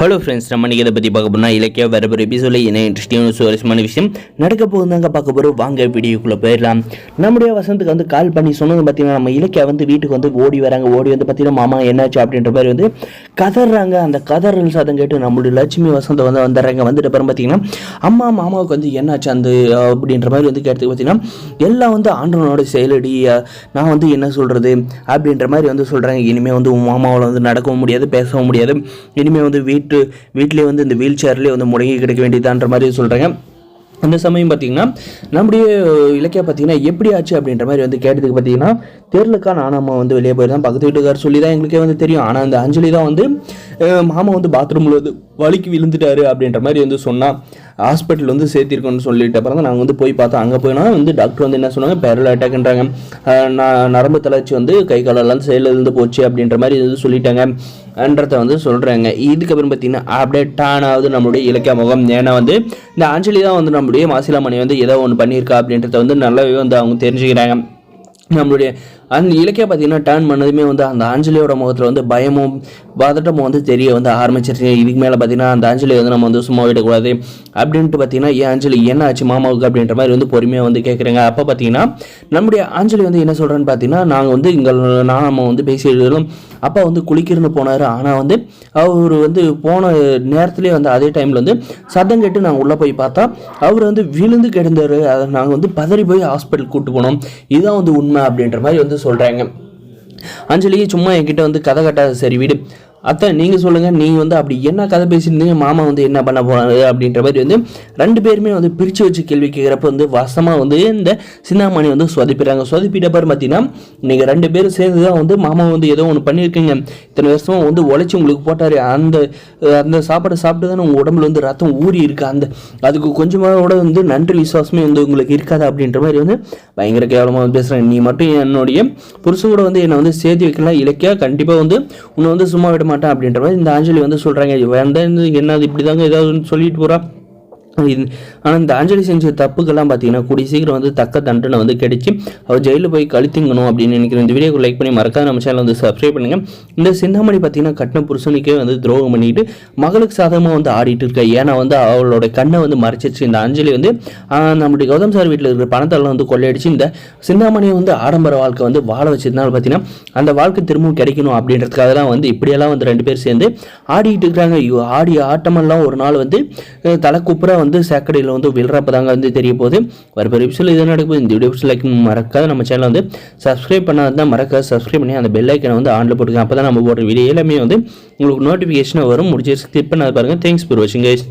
Hello friends, நம்ம இதை பற்றி பார்க்க போனால் இலக்கிய வரப்போகிற எபிசோடில் என்ன இன்ட்ரெஸ்டிங்கான சுவாரஸ்யமான விஷயம் நடக்க போகுதாங்க பார்க்க போகிறோம். வாங்க வீடியோக்குள்ளே போயிடலாம். நம்முடைய வசந்துக்கு வந்து கால் பண்ணி சொன்னது பார்த்தீங்கன்னா, நம்ம இலக்கியா வந்து வீட்டுக்கு வந்து ஓடி வராங்க. ஓடி வந்து பார்த்தீங்கன்னா, மாமா என்னாச்சு அப்படின்ற மாதிரி வந்து கதறாங்க. அந்த கதறல் சாதம் கேட்டு நம்மளுடைய லட்சுமி வசந்தை வந்து வந்துடுறாங்க. வந்துட்டு அப்புறம் பார்த்தீங்கன்னா, அம்மா மாமாவுக்கு வந்து என்னாச்சு அந்த அப்படின்ற மாதிரி வந்து கேட்டதுக்கு பார்த்தீங்கன்னா, எல்லாம் வந்து ஆண்டவனோட செயலடி, நான் வந்து என்ன சொல்கிறது அப்படின்ற மாதிரி வந்து சொல்கிறாங்க. இனிமேல் வந்து மாமாவில் வந்து நடக்கவும் முடியாது, பேசவும் முடியாது. இனிமேல் வந்து வீட்டிலே வந்து இந்த வீல் சேர்லேயே வந்து முடங்கி கிடைக்க வேண்டியதான்ற மாதிரி சொல்கிறாங்க. அந்த சமயம் பார்த்திங்கன்னா, நம்முடைய இலக்கியா பார்த்திங்கன்னா எப்படி ஆச்சு அப்படின்ற மாதிரி வந்து கேட்டதுக்கு பார்த்திங்கன்னா, தெருலுக்கா நானும் வந்து வெளியே போயிருந்தேன். பக்கத்து வீட்டுக்கார் சொல்லி தான் எங்களுக்கே வந்து தெரியும். ஆனால் அந்த அஞ்சலி தான் வந்து மாமா வந்து பாத்ரூமில் வந்து வலிக்கு விழுந்துட்டாரு அப்படின்ற மாதிரி வந்து சொன்னால், ஹாஸ்பிட்டல் வந்து சேர்த்திருக்கோன்னு சொல்லிட்டு அப்புறம் தான் நாங்கள் வந்து போய் பார்த்தோம். அங்கே போயினா வந்து டாக்டர் வந்து என்ன சொன்னாங்க, பேரல் அட்டாக்ன்றாங்க. நரம்பு தளர்ச்சி வந்து கை காலெல்லாம் செயலிருந்து போச்சு அப்படின்ற மாதிரி வந்து சொல்லிட்டாங்க என்றதை வந்து சொல்கிறாங்க. இதுக்கப்புறம் பார்த்திங்கன்னா அப்டேட் ஆனாவது நம்மளுடைய இலக்கிய முகம். ஏன்னா வந்து இந்த அஞ்சலி தான் வந்து நம்மளுடைய மாசிலாமணி வந்து ஏதோ ஒன்று பண்ணியிருக்கா அப்படின்றத வந்து நல்லாவே வந்து அவங்க தெரிஞ்சுக்கிறாங்க. நம்மளுடைய அந்த இலக்கிய பார்த்தீங்கன்னா டேர்ன் பண்ணதுமே வந்து அந்த அஞ்சலியோட முகத்தில் வந்து பயமும் பதட்டமும் வந்து தெரிய வந்து ஆரம்பிச்சிருச்சு. இதுக்கு மேலே பார்த்தீங்கன்னா அந்த அஞ்சலி வந்து நம்ம வந்து சும்மா விடக்கூடாது அப்படின்ட்டு பார்த்தீங்கன்னா, ஏன் அஞ்சலி என்ன ஆச்சு மாமாவுக்கு அப்படின்ற மாதிரி வந்து பொறுமையாக வந்து கேட்குறாங்க. அப்போ பார்த்தீங்கன்னா நம்முடைய அஞ்சலி வந்து என்ன சொல்கிறேன்னு பார்த்தீங்கன்னா, நாங்கள் வந்து நம்ம வந்து பேசியிருந்தோம். அப்பா வந்து குளிக்கிறன்னு போனார். ஆனால் வந்து அவர் வந்து போன நேரத்துலேயே வந்து அதே டைமில் வந்து சத்தம் கேட்டு நாங்கள் உள்ளே போய் பார்த்தா அவர் வந்து விழுந்து கிடந்தார். அதை நாங்கள் வந்து பதறி போய் ஹாஸ்பிட்டல் கூப்பிட்டு போனோம். இதுதான் வந்து உண்மை அப்படின்ற மாதிரி வந்து சொல்கிறாங்க. அஞ்சலி சும்மா என்கிட்ட வந்து கதை கட்டாது, சரி வீடு அத்தை நீங்கள் சொல்லுங்கள், நீங்கள் வந்து அப்படி என்ன கதை பேசியிருந்தீங்க, மாமா வந்து என்ன பண்ண போனாரு அப்படின்ற மாதிரி வந்து ரெண்டு பேருமே வந்து பிரித்து வச்சு கேள்வி கேட்குறப்ப வந்து வசமாக வந்து இந்த சிந்தாமணி வந்து சொதப்பிடுறாங்க. சொதப்பிட்ட பாரு பார்த்தீங்கன்னா, நீங்கள் ரெண்டு பேரும் சேர்ந்து தான் வந்து மாமா வந்து ஏதோ ஒன்று பண்ணியிருக்கீங்க. இத்தனை வருஷமாக வந்து உழைச்சி உங்களுக்கு போட்டார். அந்த சாப்பாடை சாப்பிட்டு தானே உங்கள் உடம்புல வந்து ரத்தம் ஊறி இருக்கு. அதுக்கு கொஞ்சமாவோட வந்து நன்றி விசுவாசமே வந்து உங்களுக்கு இருக்காது அப்படின்ற மாதிரி வந்து பயங்கர கேவலமாக வந்து பேசுகிறேன். நீ மட்டும் என்னுடைய புருஷன் கூட வந்து என்னை வந்து சேர்த்து வைக்கலாம், இலக்கியா கண்டிப்பாக வந்து உன்னை வந்து சும்மா விட மாட்டேன் அப்படின்ற மாதிரி இந்த அஞ்சலி வந்து சொல்கிறாங்க. என்னது இப்படி தாங்க ஏதாவது சொல்லிட்டு போகிறா. ஆனால் இந்த அஞ்சலி செஞ்ச தப்புக்கெல்லாம் பார்த்தீங்கன்னா கூடிய சீக்கிரம் வந்து தக்க தண்டனை வந்து கிடைச்சி அவர் ஜெயிலில் போய் கழித்திங்கணும் அப்படின்னு நினைக்கிறேன். இந்த வீடியோக்கு லைக் பண்ணி மறக்காத நம்ம சேனல் வந்து சப்ஸ்கிரைப் பண்ணுங்கள். இந்த சிந்தாமணி பார்த்தீங்கன்னா கட்டின புருஷனுக்கே வந்து துரோகம் பண்ணிட்டு மகளுக்கு சாதகமாக வந்து ஆடிட்டு இருக்கா. ஏன்னா வந்து அவளோட கண்ணை வந்து மறைச்சிச்சு. இந்த அஞ்சலி வந்து நம்முடைய கௌதம் சார் வீட்டில் இருக்கிற பணத்தெல்லாம் வந்து கொள்ளையடிச்சு இந்த சிந்தாமணியை வந்து ஆடம்பர வாழ்க்கை வந்து வாழ வச்சதுனால பார்த்தீங்கன்னா அந்த வாழ்க்கை திரும்பவும் கிடைக்கணும் அப்படின்றதுக்காக தான் வந்து இப்படியெல்லாம் வந்து ரெண்டு பேர் சேர்ந்து ஆடிட்டு இருக்கிறாங்க. ஆடி ஆட்டமெல்லாம் ஒரு நாள் வந்து தலை குப்புற வந்து சேக்கடையில் வந்து விழுறப்ப தாங்க வந்து தெரிய போகுது. ஒரு எபிசோட் இது நடக்குது. இந்த வீடியோ லைக் மறக்காத நம்ம சேனல் வந்து சப்ஸ்கிரைப் பண்ணாதான் மறக்காத சப்ஸ்கிரைப் பண்ணி அந்த பெல் ஐக்கனை வந்து ஆன்ல போட்டுக்கோங்க. அப்போ தான் நம்ம போடுற வீடியோ எல்லாமே வந்து உங்களுக்கு நோட்டிஃபிகேஷனாக வரும். முடிச்சு ஸ்கிப் பண்ணாத பாருங்கள். தேங்க்ஸ் ஃபார் வாட்சிங் கைஸ்.